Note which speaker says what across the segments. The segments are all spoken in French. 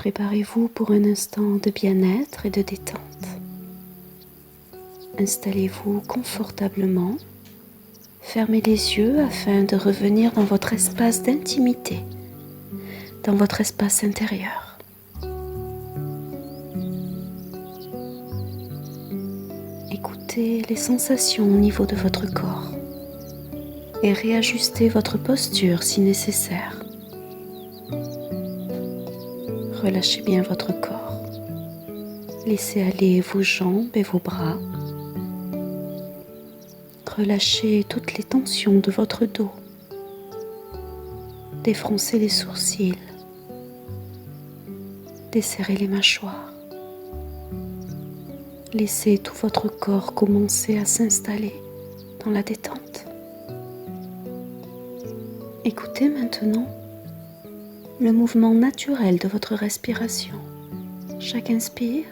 Speaker 1: Préparez-vous pour un instant de bien-être et de détente. Installez-vous confortablement, fermez les yeux afin de revenir dans votre espace d'intimité, dans votre espace intérieur. Écoutez les sensations au niveau de votre corps et réajustez votre posture si nécessaire. Relâchez bien votre corps. Laissez aller vos jambes et vos bras. Relâchez toutes les tensions de votre dos. Défroncez les sourcils. Desserrez les mâchoires. Laissez tout votre corps commencer à s'installer dans la détente. Écoutez maintenant le mouvement naturel de votre respiration. Chaque inspire,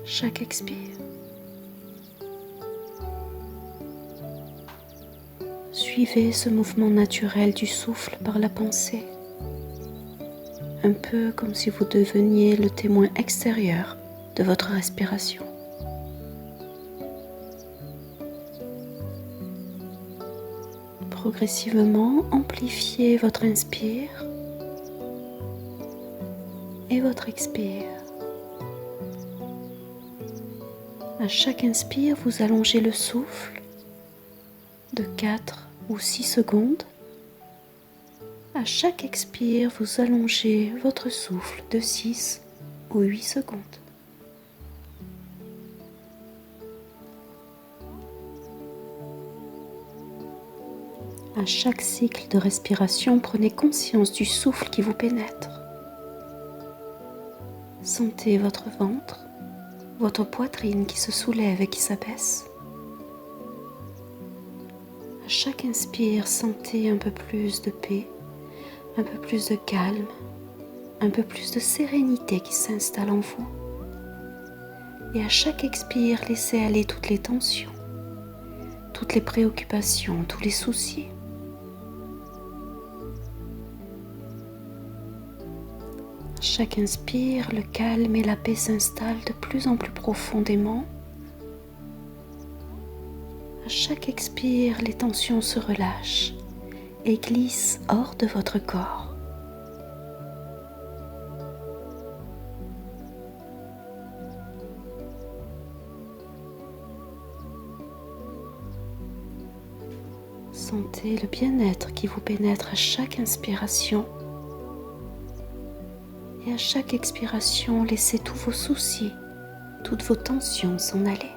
Speaker 1: chaque expire. Suivez ce mouvement naturel du souffle par la pensée, un peu comme si vous deveniez le témoin extérieur de votre respiration. Progressivement, amplifiez votre inspire et votre expire. À chaque inspire, vous allongez le souffle de 4 ou 6 secondes. À chaque expire, vous allongez votre souffle de 6 ou 8 secondes. À chaque cycle de respiration, prenez conscience du souffle qui vous pénètre. Sentez votre ventre, votre poitrine qui se soulève et qui s'abaisse. À chaque inspire, sentez un peu plus de paix, un peu plus de calme, un peu plus de sérénité qui s'installe en vous. Et à chaque expire, laissez aller toutes les tensions, toutes les préoccupations, tous les soucis. À chaque inspire, le calme et la paix s'installent de plus en plus profondément. À chaque expire, les tensions se relâchent et glissent hors de votre corps. Sentez le bien-être qui vous pénètre à chaque inspiration. Et à chaque expiration, laissez tous vos soucis, toutes vos tensions s'en aller.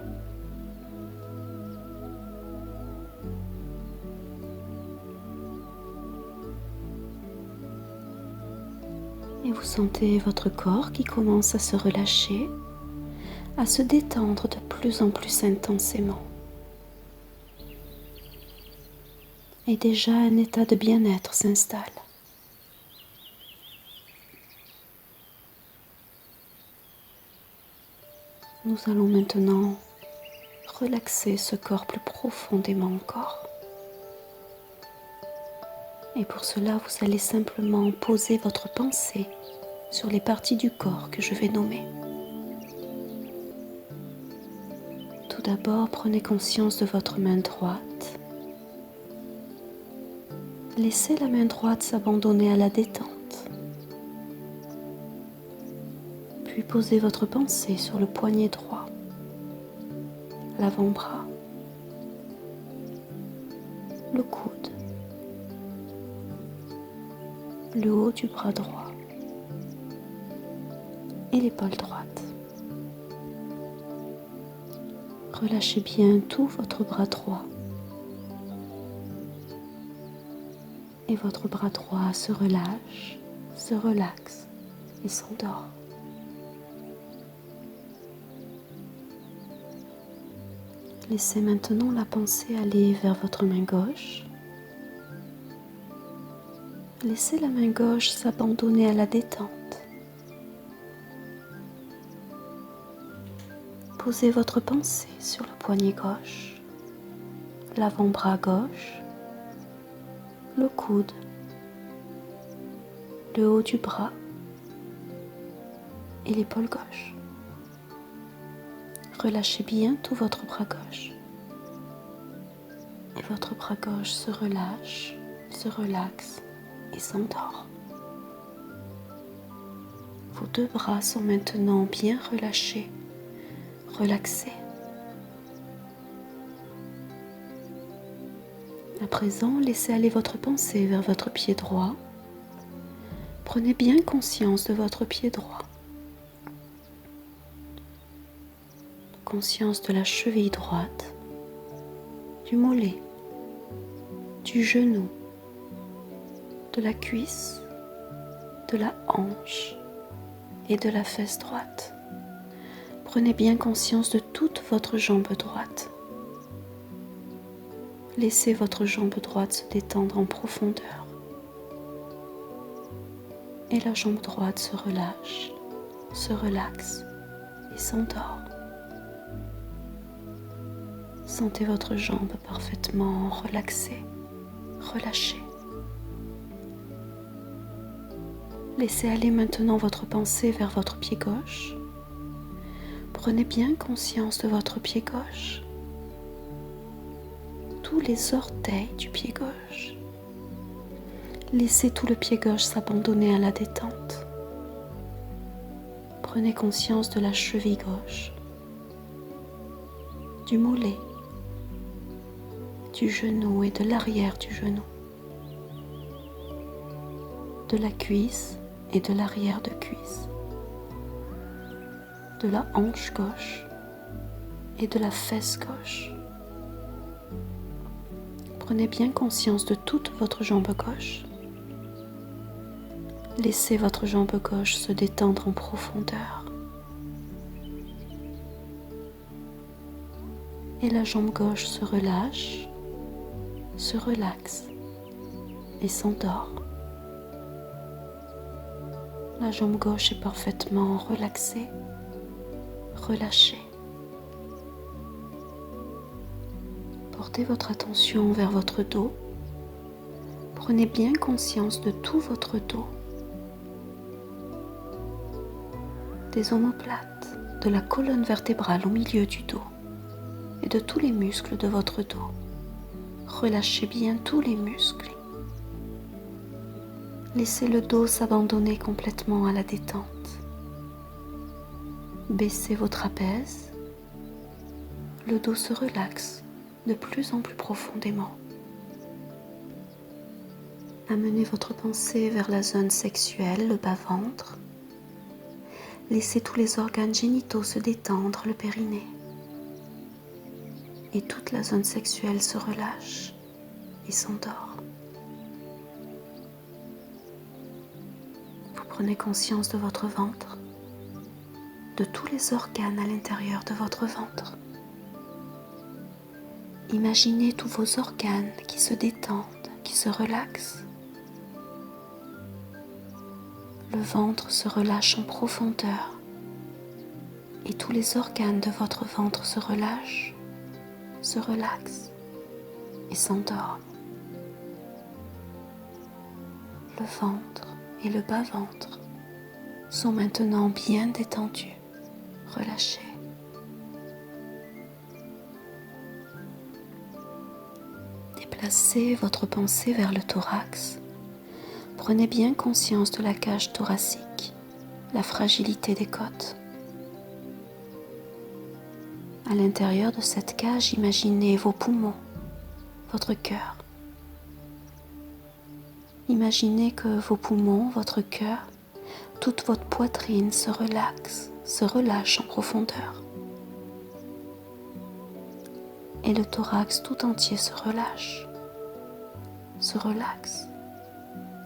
Speaker 1: Et vous sentez votre corps qui commence à se relâcher, à se détendre de plus en plus intensément. Et déjà un état de bien-être s'installe. Nous allons maintenant relaxer ce corps plus profondément encore. Et pour cela, vous allez simplement poser votre pensée sur les parties du corps que je vais nommer. Tout d'abord, prenez conscience de votre main droite. Laissez la main droite s'abandonner à la détente. Puis posez votre pensée sur le poignet droit, l'avant-bras, le coude, le haut du bras droit et l'épaule droite. Relâchez bien tout votre bras droit. Et votre bras droit se relâche, se relaxe et s'endort. Laissez maintenant la pensée aller vers votre main gauche. Laissez la main gauche s'abandonner à la détente. Posez votre pensée sur le poignet gauche, l'avant-bras gauche, le coude, le haut du bras et l'épaule gauche. Relâchez bien tout votre bras gauche. Et votre bras gauche se relâche, se relaxe et s'endort. Vos deux bras sont maintenant bien relâchés, relaxés. À présent, laissez aller votre pensée vers votre pied droit. Prenez bien conscience de votre pied droit. Conscience de la cheville droite, du mollet, du genou, de la cuisse, de la hanche et de la fesse droite. Prenez bien conscience de toute votre jambe droite. Laissez votre jambe droite se détendre en profondeur. Et la jambe droite se relâche, se relaxe et s'endort. Sentez votre jambe parfaitement relaxée, relâchée. Laissez aller maintenant votre pensée vers votre pied gauche. Prenez bien conscience de votre pied gauche. Tous les orteils du pied gauche. Laissez tout le pied gauche s'abandonner à la détente. Prenez conscience de la cheville gauche, du mollet, du genou et de l'arrière du genou, de la cuisse et de l'arrière de cuisse, de la hanche gauche et de la fesse gauche. Prenez bien conscience de toute votre jambe gauche. Laissez votre jambe gauche se détendre en profondeur. Et la jambe gauche se relâche, se relaxe et s'endort. La jambe gauche est parfaitement relaxée, relâchée. Portez votre attention vers votre dos. Prenez bien conscience de tout votre dos. Des omoplates, de la colonne vertébrale au milieu du dos et de tous les muscles de votre dos. Relâchez bien tous les muscles. Laissez le dos s'abandonner complètement à la détente. Baissez vos trapèzes. Le dos se relaxe de plus en plus profondément. Amenez votre pensée vers la zone sexuelle, le bas-ventre. Laissez tous les organes génitaux se détendre, le périnée. Et toute la zone sexuelle se relâche et s'endort. Vous prenez conscience de votre ventre, de tous les organes à l'intérieur de votre ventre. Imaginez tous vos organes qui se détendent, qui se relaxent. Le ventre se relâche en profondeur et tous les organes de votre ventre se relâchent, se relaxent et s'endorment. Le ventre et le bas-ventre sont maintenant bien détendus, relâchés. Déplacez votre pensée vers le thorax. Prenez bien conscience de la cage thoracique, la fragilité des côtes. À l'intérieur de cette cage, imaginez vos poumons, votre cœur. Imaginez que vos poumons, votre cœur, toute votre poitrine se relaxe, se relâche en profondeur. Et le thorax tout entier se relâche, se relaxe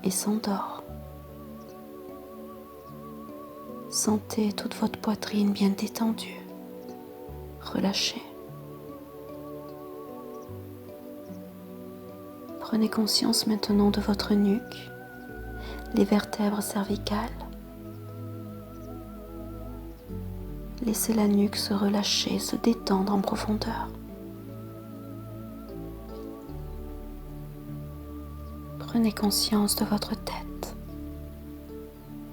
Speaker 1: et s'endort. Sentez toute votre poitrine bien détendue, relâchée. Prenez conscience maintenant de votre nuque, les vertèbres cervicales. Laissez la nuque se relâcher, se détendre en profondeur. Prenez conscience de votre tête,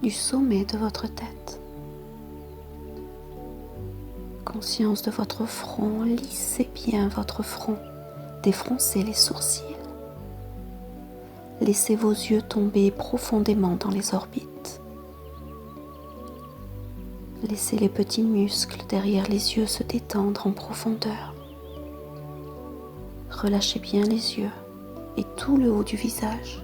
Speaker 1: du sommet de votre tête, Conscience de votre front, lissez bien votre front, défroncez les sourcils. Laissez vos yeux tomber profondément dans les orbites. Laissez les petits muscles derrière les yeux se détendre en profondeur. Relâchez bien les yeux et tout le haut du visage.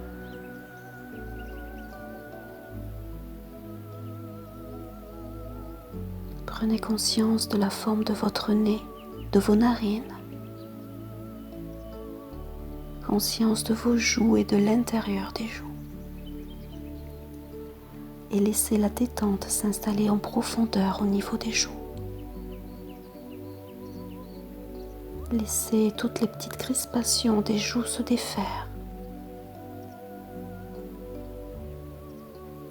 Speaker 1: Prenez conscience de la forme de votre nez, de vos narines. Conscience de vos joues et de l'intérieur des joues. Et laissez la détente s'installer en profondeur au niveau des joues. Laissez toutes les petites crispations des joues se défaire.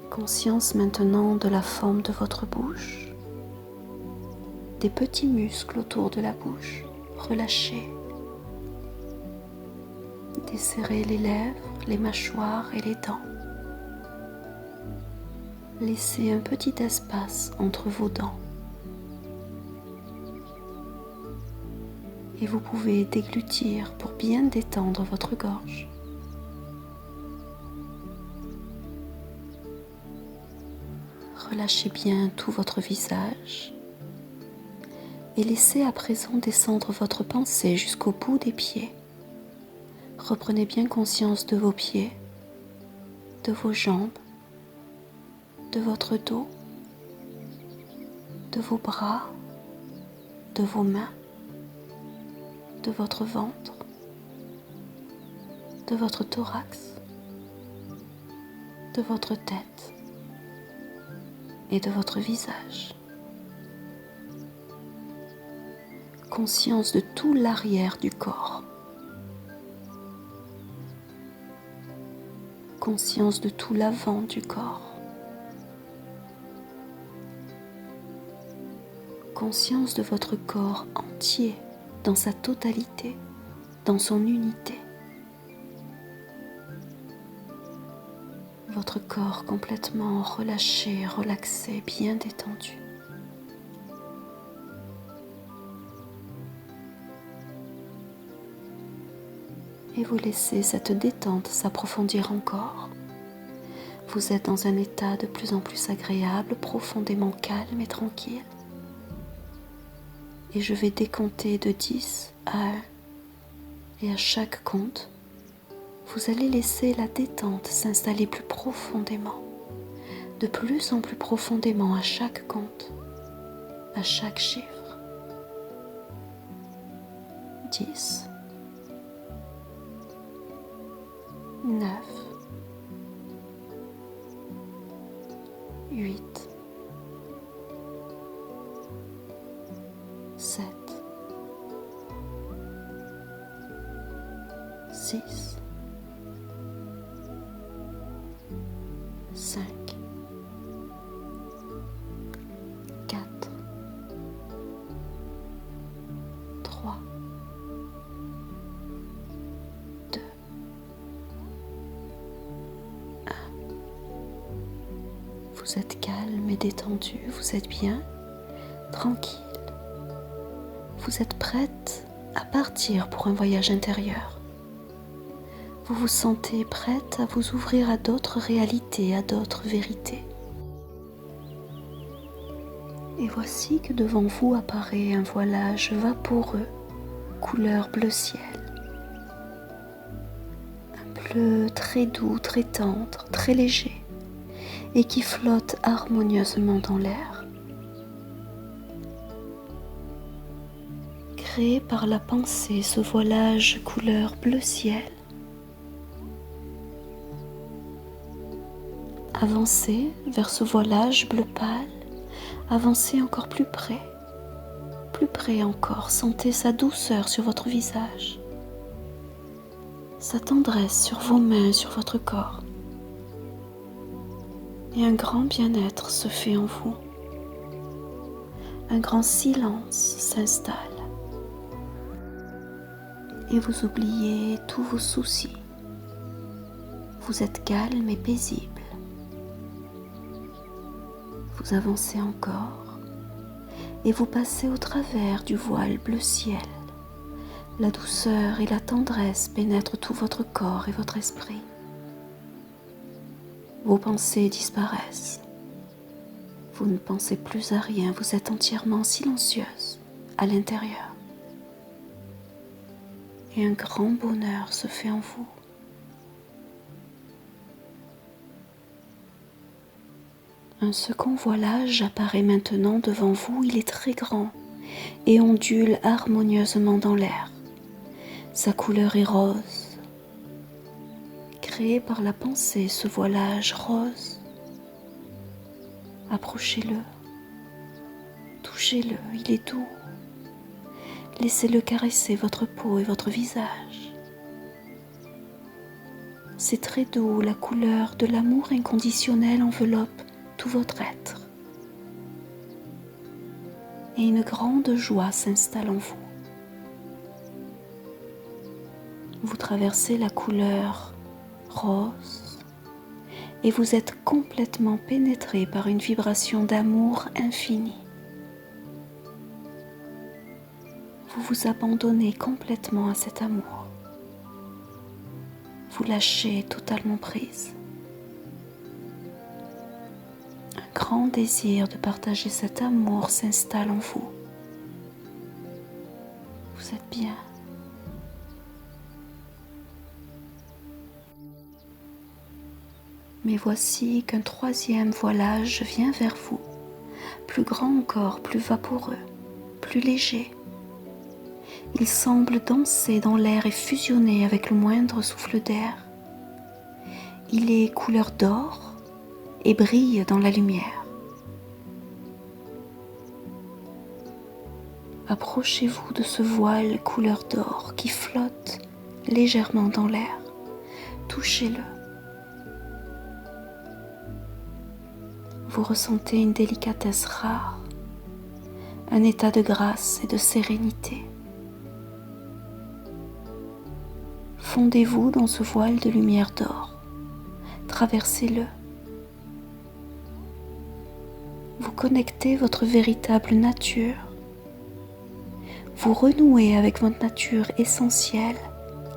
Speaker 1: Conscience maintenant de la forme de votre bouche, des petits muscles autour de la bouche, relâchés. Desserrez les lèvres, les mâchoires et les dents. Laissez un petit espace entre vos dents. Et vous pouvez déglutir pour bien détendre votre gorge. Relâchez bien tout votre visage et laissez à présent descendre votre pensée jusqu'au bout des pieds. Reprenez bien conscience de vos pieds, de vos jambes, de votre dos, de vos bras, de vos mains, de votre ventre, de votre thorax, de votre tête et de votre visage. Conscience de tout l'arrière du corps. Conscience de tout l'avant du corps. Conscience de votre corps entier dans sa totalité, dans son unité. Votre corps complètement relâché, relaxé, bien détendu. Et vous laissez cette détente s'approfondir encore. Vous êtes dans un état de plus en plus agréable, profondément calme et tranquille. Et je vais décompter de 10 à 1. Et à chaque compte, vous allez laisser la détente s'installer plus profondément, de plus en plus profondément à chaque compte, à chaque chiffre. 10, 9, 8, 7, 6, 5, 4, 3, 2, 1. Vous êtes calme et détendu, vous êtes bien, tranquille. Vous êtes prête à partir pour un voyage intérieur. Vous vous sentez prête à vous ouvrir à d'autres réalités, à d'autres vérités. Et voici que devant vous apparaît un voilage vaporeux, couleur bleu ciel. Un bleu très doux, très tendre, très léger, et qui flotte harmonieusement dans l'air. Créé par la pensée, ce voilage couleur bleu ciel. Avancez vers ce voilage bleu pâle, avancez encore plus près encore, sentez sa douceur sur votre visage, sa tendresse sur vos mains, sur votre corps. Et un grand bien-être se fait en vous. Un grand silence s'installe. Et vous oubliez tous vos soucis. Vous êtes calme et paisible. Vous avancez encore et vous passez au travers du voile bleu ciel. La douceur et la tendresse pénètrent tout votre corps et votre esprit. Vos pensées disparaissent. Vous ne pensez plus à rien, vous êtes entièrement silencieuse à l'intérieur. Et un grand bonheur se fait en vous. Un second voilage apparaît maintenant devant vous, il est très grand et ondule harmonieusement dans l'air. Sa couleur est rose. Créé par la pensée, ce voilage rose, approchez-le, touchez-le, il est doux. Laissez-le caresser votre peau et votre visage. C'est très doux, la couleur de l'amour inconditionnel enveloppe tout votre être. Et une grande joie s'installe en vous. Vous traversez la couleur rose et vous êtes complètement pénétré par une vibration d'amour infini. Vous vous abandonnez complètement à cet amour. Vous lâchez totalement prise. Un grand désir de partager cet amour s'installe en vous. Vous êtes bien. Mais voici qu'un troisième voilage vient vers vous, plus grand encore, plus vaporeux, plus léger. Il semble danser dans l'air et fusionner avec le moindre souffle d'air. Il est couleur d'or et brille dans la lumière. Approchez-vous de ce voile couleur d'or qui flotte légèrement dans l'air. Touchez-le. Vous ressentez une délicatesse rare, un état de grâce et de sérénité. Fondez-vous dans ce voile de lumière d'or, traversez-le. Vous connectez votre véritable nature. Vous renouez avec votre nature essentielle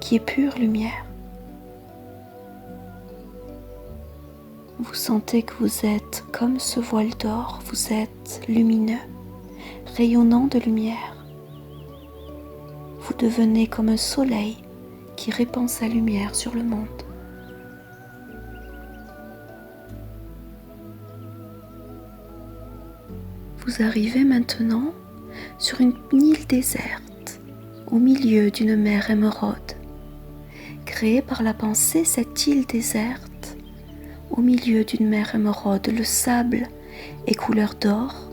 Speaker 1: qui est pure lumière. Vous sentez que vous êtes comme ce voile d'or, vous êtes lumineux, rayonnant de lumière. Vous devenez comme un soleil qui répand sa lumière sur le monde. Vous arrivez maintenant sur une île déserte, au milieu d'une mer émeraude. Créée par la pensée, cette île déserte, au milieu d'une mer émeraude, le sable est couleur d'or.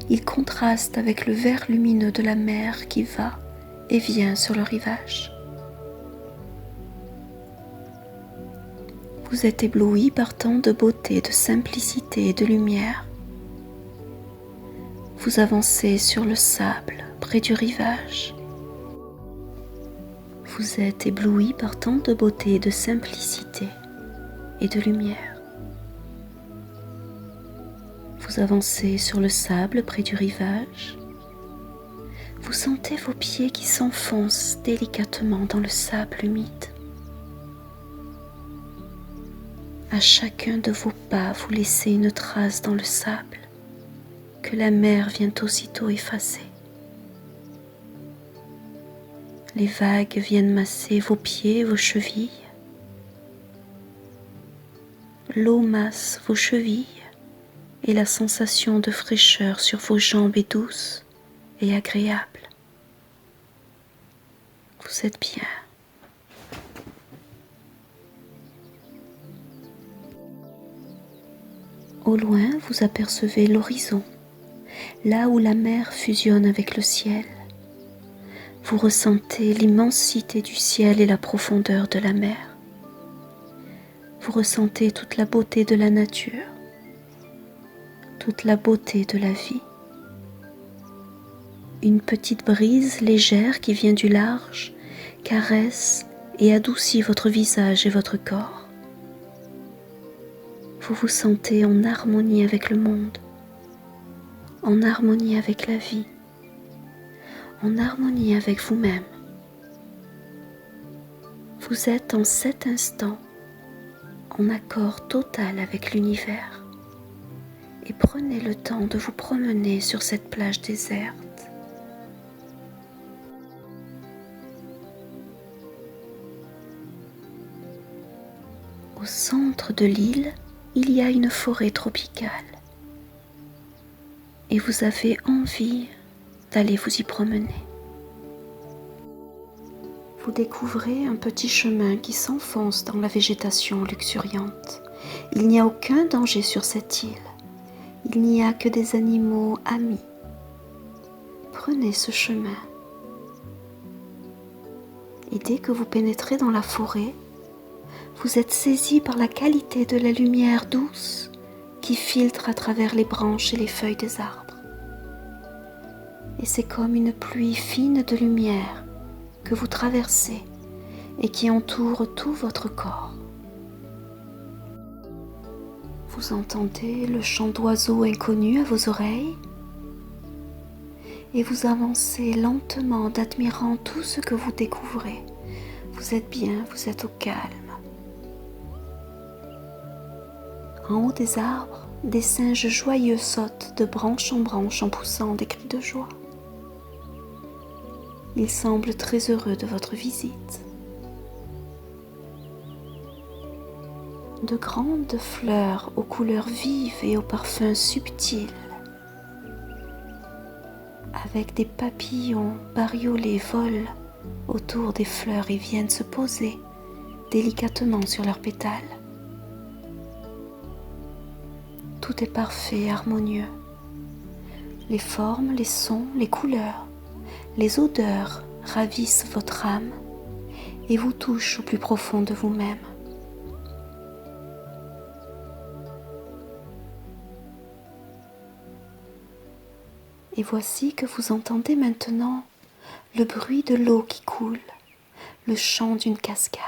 Speaker 1: Il contraste avec le vert lumineux de la mer qui va et vient sur le rivage. Vous êtes ébloui par tant de beauté, de simplicité et de lumière. Vous avancez sur le sable près du rivage. Vous êtes ébloui par tant de beauté, de simplicité et de lumière. Vous avancez sur le sable près du rivage. Vous sentez vos pieds qui s'enfoncent délicatement dans le sable humide. À chacun de vos pas, vous laissez une trace dans le sable que la mer vient aussitôt effacer. Les vagues viennent masser vos pieds, vos chevilles. L'eau masse vos chevilles et la sensation de fraîcheur sur vos jambes est douce et agréable. Vous êtes bien. Au loin, vous apercevez l'horizon, là où la mer fusionne avec le ciel. Vous ressentez l'immensité du ciel et la profondeur de la mer. Vous ressentez toute la beauté de la nature, toute la beauté de la vie. Une petite brise légère qui vient du large caresse et adoucit votre visage et votre corps. Vous vous sentez en harmonie avec le monde, en harmonie avec la vie, en harmonie avec vous-même. Vous êtes en cet instant en accord total avec l'univers et prenez le temps de vous promener sur cette plage déserte. Au centre de l'île, il y a une forêt tropicale et vous avez envie d'aller vous y promener. Vous découvrez un petit chemin qui s'enfonce dans la végétation luxuriante. Il n'y a aucun danger sur cette île. Il n'y a que des animaux amis. Prenez ce chemin. Et dès que vous pénétrez dans la forêt, vous êtes saisi par la qualité de la lumière douce qui filtre à travers les branches et les feuilles des arbres. Et c'est comme une pluie fine de lumière que vous traversez et qui entoure tout votre corps. Vous entendez le chant d'oiseaux inconnus à vos oreilles et vous avancez lentement d'admirant tout ce que vous découvrez. Vous êtes bien, vous êtes au calme. En haut des arbres, des singes joyeux sautent de branche en branche en poussant des cris de joie. Ils semblent très heureux de votre visite. De grandes fleurs aux couleurs vives et aux parfums subtils, avec des papillons bariolés volent autour des fleurs et viennent se poser délicatement sur leurs pétales. Tout est parfait, harmonieux. Les formes, les sons, les couleurs, les odeurs ravissent votre âme et vous touchent au plus profond de vous-même. Et voici que vous entendez maintenant le bruit de l'eau qui coule, le chant d'une cascade.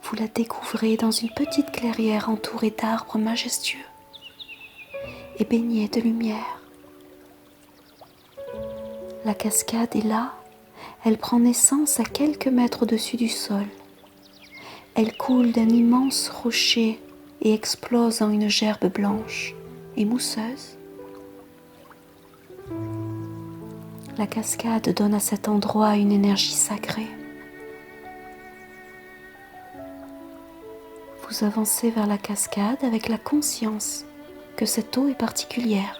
Speaker 1: Vous la découvrez dans une petite clairière entourée d'arbres majestueux et baignée de lumière. La cascade est là, elle prend naissance à quelques mètres au-dessus du sol. Elle coule d'un immense rocher et explose en une gerbe blanche et mousseuse. La cascade donne à cet endroit une énergie sacrée. Vous avancez vers la cascade avec la conscience que cette eau est particulière.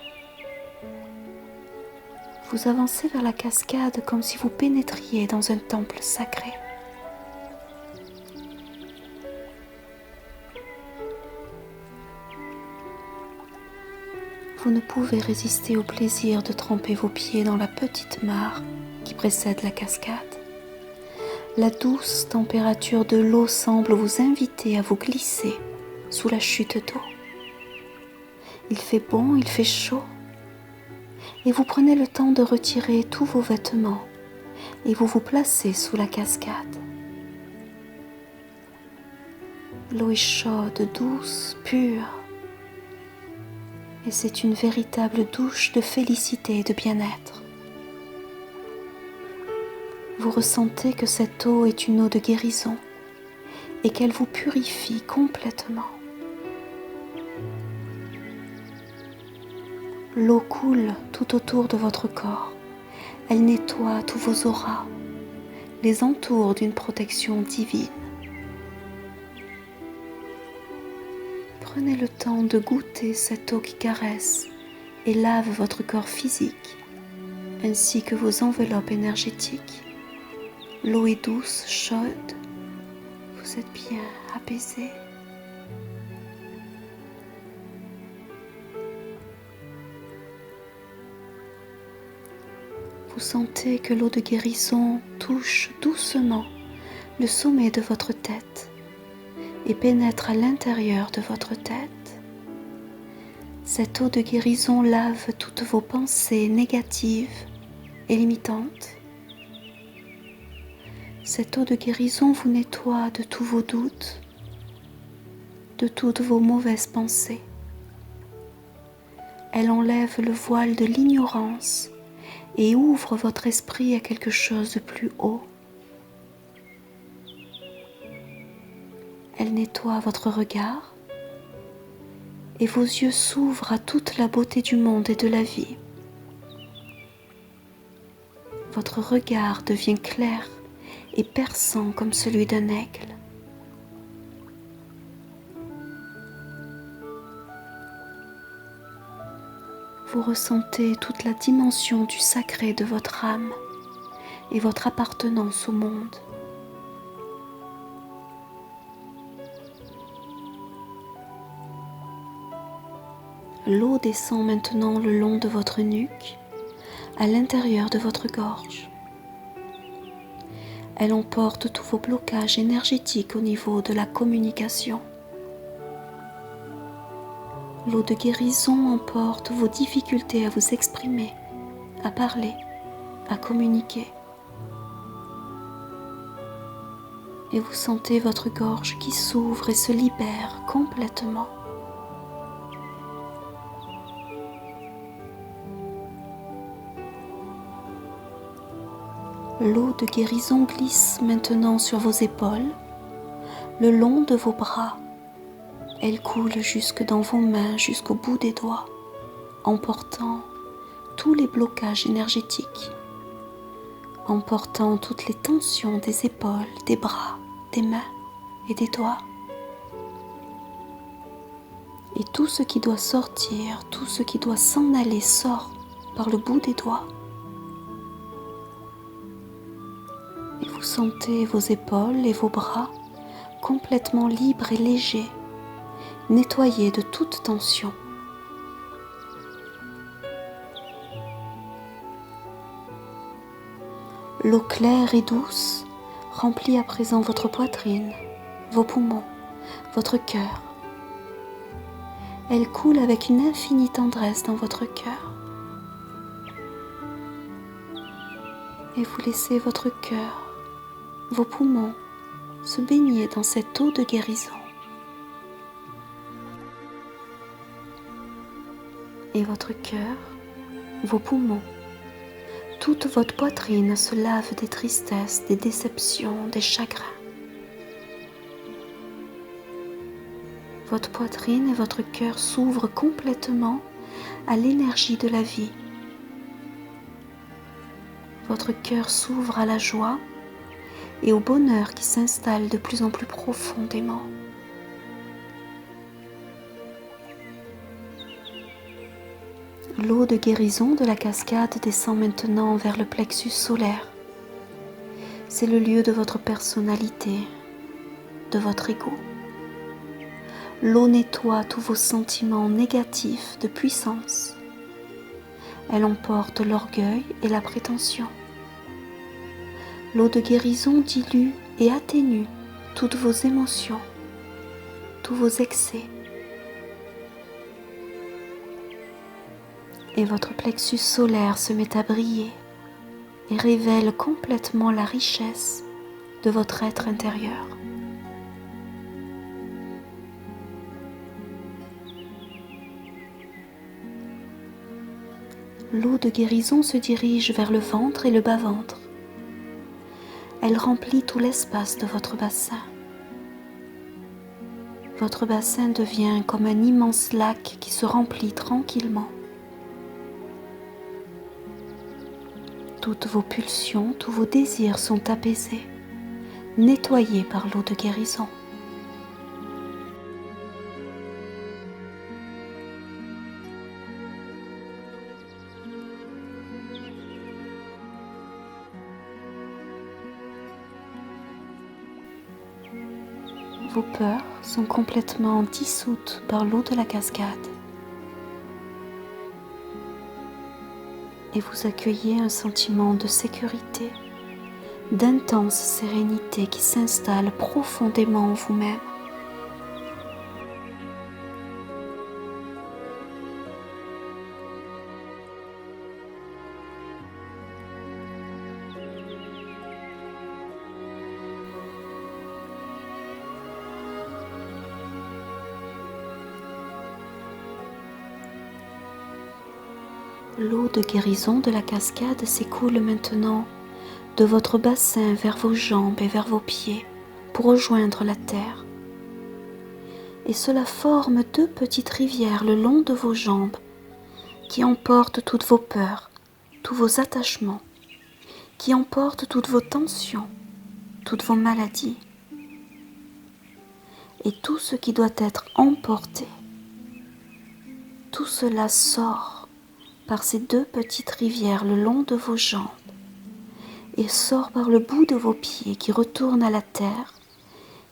Speaker 1: Vous avancez vers la cascade comme si vous pénétriez dans un temple sacré. Vous ne pouvez résister au plaisir de tremper vos pieds dans la petite mare qui précède la cascade. La douce température de l'eau semble vous inviter à vous glisser sous la chute d'eau. Il fait bon, il fait chaud. Et vous prenez le temps de retirer tous vos vêtements et vous vous placez sous la cascade. L'eau est chaude, douce, pure. Et c'est une véritable douche de félicité et de bien-être. Vous ressentez que cette eau est une eau de guérison et qu'elle vous purifie complètement. L'eau coule tout autour de votre corps. Elle nettoie tous vos auras, les entoure d'une protection divine. Prenez le temps de goûter cette eau qui caresse et lave votre corps physique, ainsi que vos enveloppes énergétiques. L'eau est douce, chaude. Vous êtes bien apaisé. Vous sentez que l'eau de guérison touche doucement le sommet de votre tête et pénètre à l'intérieur de votre tête. Cette eau de guérison lave toutes vos pensées négatives et limitantes. Cette eau de guérison vous nettoie de tous vos doutes, de toutes vos mauvaises pensées. Elle enlève le voile de l'ignorance et ouvre votre esprit à quelque chose de plus haut. Elle nettoie votre regard et vos yeux s'ouvrent à toute la beauté du monde et de la vie. Votre regard devient clair et perçant comme celui d'un aigle. Vous ressentez toute la dimension du sacré de votre âme et votre appartenance au monde. L'eau descend maintenant le long de votre nuque, à l'intérieur de votre gorge. Elle emporte tous vos blocages énergétiques au niveau de la communication. L'eau de guérison emporte vos difficultés à vous exprimer, à parler, à communiquer. Et vous sentez votre gorge qui s'ouvre et se libère complètement. L'eau de guérison glisse maintenant sur vos épaules, le long de vos bras. Elle coule jusque dans vos mains, jusqu'au bout des doigts, emportant tous les blocages énergétiques, emportant toutes les tensions des épaules, des bras, des mains et des doigts. Et tout ce qui doit sortir, tout ce qui doit s'en aller sort par le bout des doigts. Et vous sentez vos épaules et vos bras complètement libres et légers, nettoyés de toute tension. L'eau claire et douce remplit à présent votre poitrine, vos poumons, votre cœur. Elle coule avec une infinie tendresse dans votre cœur. Et vous laissez votre cœur, vos poumons, se baigner dans cette eau de guérison. Et votre cœur, vos poumons, toute votre poitrine se lave des tristesses, des déceptions, des chagrins. Votre poitrine et votre cœur s'ouvrent complètement à l'énergie de la vie. Votre cœur s'ouvre à la joie et au bonheur qui s'installe de plus en plus profondément. L'eau de guérison de la cascade descend maintenant vers le plexus solaire. C'est le lieu de votre personnalité, de votre ego. L'eau nettoie tous vos sentiments négatifs de puissance. Elle emporte l'orgueil et la prétention. L'eau de guérison dilue et atténue toutes vos émotions, tous vos excès. Et votre plexus solaire se met à briller et révèle complètement la richesse de votre être intérieur. L'eau de guérison se dirige vers le ventre et le bas-ventre. Elle remplit tout l'espace de votre bassin. Votre bassin devient comme un immense lac qui se remplit tranquillement. Toutes vos pulsions, tous vos désirs sont apaisés, nettoyés par l'eau de guérison. Vos peurs sont complètement dissoutes par l'eau de la cascade. Et vous accueillez un sentiment de sécurité, d'intense sérénité qui s'installe profondément en vous-même. L'eau de guérison de la cascade s'écoule maintenant de votre bassin vers vos jambes et vers vos pieds pour rejoindre la terre. Et cela forme deux petites rivières le long de vos jambes qui emportent toutes vos peurs, tous vos attachements, qui emportent toutes vos tensions, toutes vos maladies. Et tout ce qui doit être emporté, tout cela sort par ces deux petites rivières le long de vos jambes et sort par le bout de vos pieds qui retourne à la terre,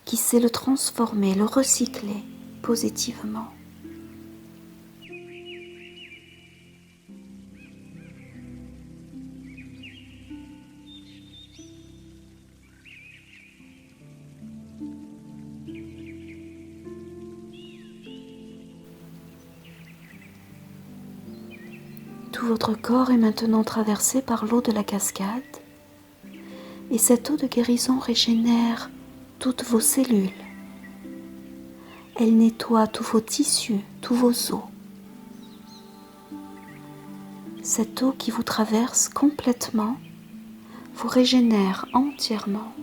Speaker 1: qui sait le transformer, le recycler positivement. Tout votre corps est maintenant traversé par l'eau de la cascade et cette eau de guérison régénère toutes vos cellules. Elle nettoie tous vos tissus, tous vos os. Cette eau qui vous traverse complètement vous régénère entièrement.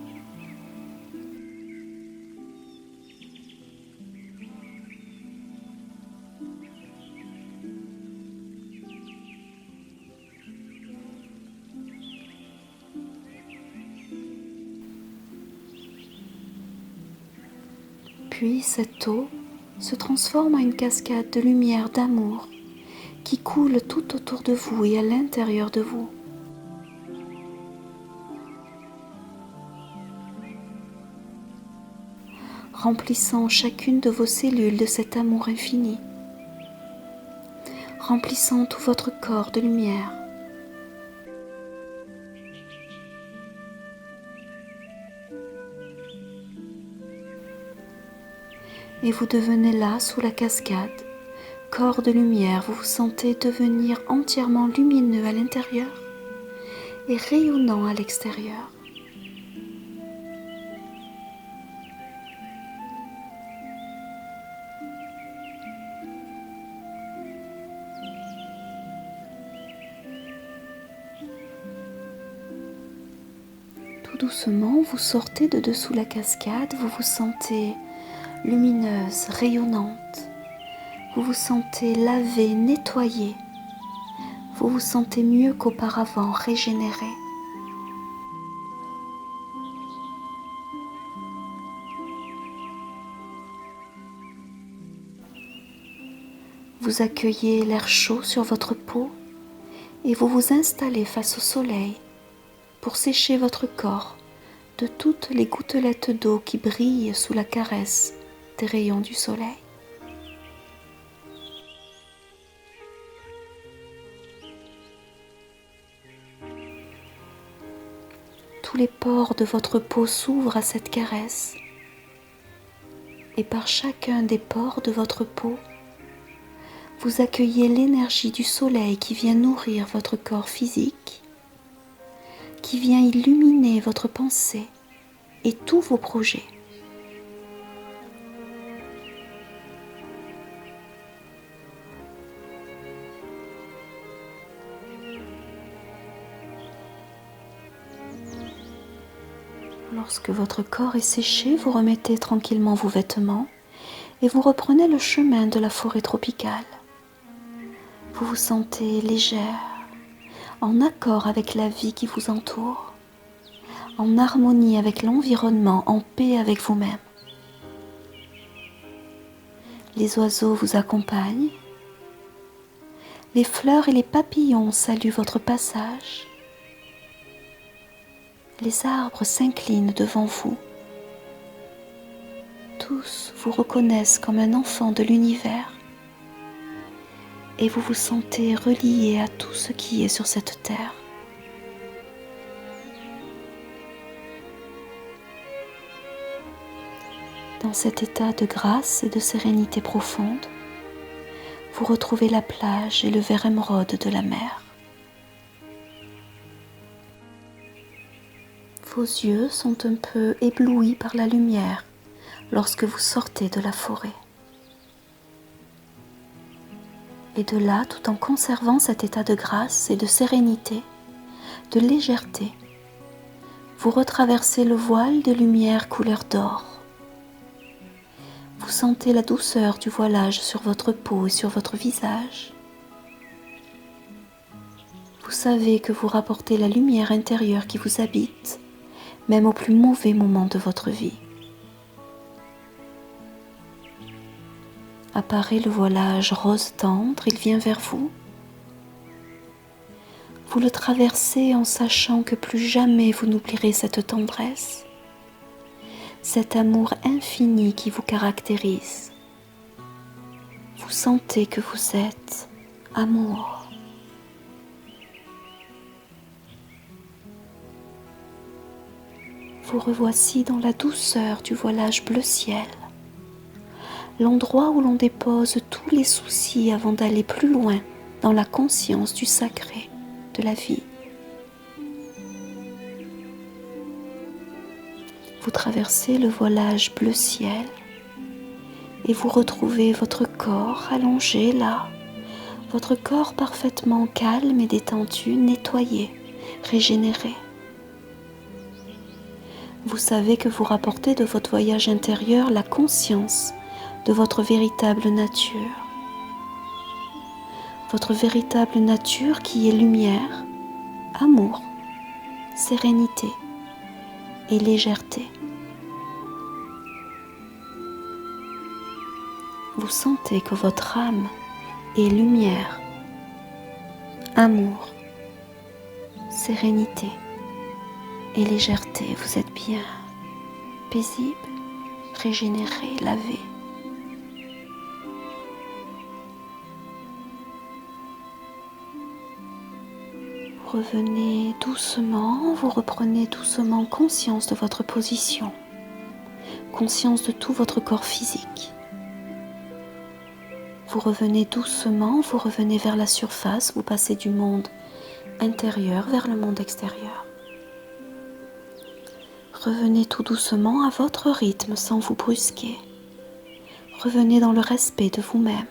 Speaker 1: Puis cette eau se transforme en une cascade de lumière, d'amour, qui coule tout autour de vous et à l'intérieur de vous. Remplissant chacune de vos cellules de cet amour infini, remplissant tout votre corps de lumière. Et vous devenez là, sous la cascade, corps de lumière, vous vous sentez devenir entièrement lumineux à l'intérieur et rayonnant à l'extérieur. Tout doucement, vous sortez de dessous la cascade, vous vous sentez lumineuse, rayonnante. Vous vous sentez lavé, nettoyé. Vous vous sentez mieux qu'auparavant, régénéré. Vous accueillez l'air chaud sur votre peau et vous vous installez face au soleil pour sécher votre corps de toutes les gouttelettes d'eau qui brillent sous la caresse des rayons du soleil. Tous les pores de votre peau s'ouvrent à cette caresse et par chacun des pores de votre peau, vous accueillez l'énergie du soleil qui vient nourrir votre corps physique, qui vient illuminer votre pensée et tous vos projets. Lorsque votre corps est séché, vous remettez tranquillement vos vêtements et vous reprenez le chemin de la forêt tropicale. Vous vous sentez légère, en accord avec la vie qui vous entoure, en harmonie avec l'environnement, en paix avec vous-même. Les oiseaux vous accompagnent, les fleurs et les papillons saluent votre passage, les arbres s'inclinent devant vous. Tous vous reconnaissent comme un enfant de l'univers et vous vous sentez relié à tout ce qui est sur cette terre. Dans cet état de grâce et de sérénité profonde, vous retrouvez la plage et le vert émeraude de la mer. Vos yeux sont un peu éblouis par la lumière lorsque vous sortez de la forêt. Et de là, tout en conservant cet état de grâce et de sérénité, de légèreté, vous retraversez le voile de lumière couleur d'or. Vous sentez la douceur du voilage sur votre peau et sur votre visage. Vous savez que vous rapportez la lumière intérieure qui vous habite, même au plus mauvais moment de votre vie. Apparaît le voilage rose tendre, il vient vers vous. Vous le traversez en sachant que plus jamais vous n'oublierez cette tendresse, cet amour infini qui vous caractérise. Vous sentez que vous êtes amour. Vous revoici dans la douceur du voilage bleu ciel, l'endroit où l'on dépose tous les soucis avant d'aller plus loin dans la conscience du sacré de la vie. Vous traversez le voilage bleu ciel et vous retrouvez votre corps allongé là, votre corps parfaitement calme et détendu, nettoyé, régénéré. Vous savez que vous rapportez de votre voyage intérieur la conscience de votre véritable nature. Votre véritable nature qui est lumière, amour, sérénité et légèreté. Vous sentez que votre âme est lumière, amour, sérénité et légèreté. Vous êtes bien, paisible, régénéré, lavé. Vous revenez doucement, vous reprenez doucement conscience de votre position, conscience de tout votre corps physique. Vous revenez doucement, vous revenez vers la surface, vous passez du monde intérieur vers le monde extérieur. Revenez tout doucement à votre rythme sans vous brusquer. Revenez dans le respect de vous-même.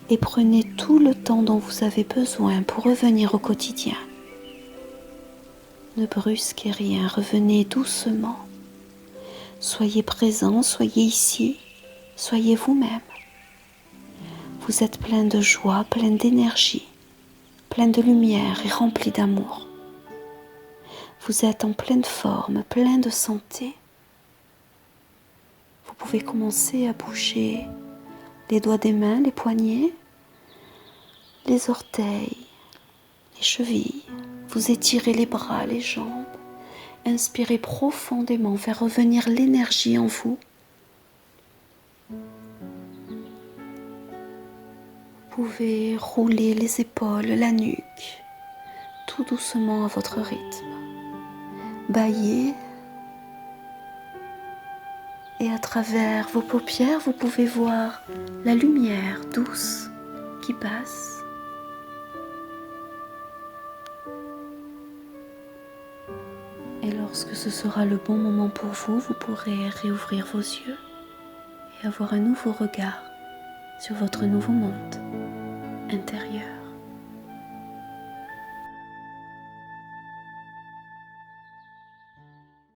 Speaker 1: Et prenez tout le temps dont vous avez besoin pour revenir au quotidien. Ne brusquez rien, revenez doucement. Soyez présent, soyez ici, soyez vous-même. Vous êtes plein de joie, plein d'énergie, plein de lumière et rempli d'amour. Vous êtes en pleine forme, plein de santé. Vous pouvez commencer à bouger les doigts des mains, les poignets, les orteils, les chevilles. Vous étirez les bras, les jambes. Inspirez profondément, faire revenir l'énergie en vous. Vous pouvez rouler les épaules, la nuque, tout doucement à votre rythme. Bâillez et à travers vos paupières, vous pouvez voir la lumière douce qui passe. Et lorsque ce sera le bon moment pour vous, vous pourrez réouvrir vos yeux et avoir un nouveau regard sur votre nouveau monde intérieur.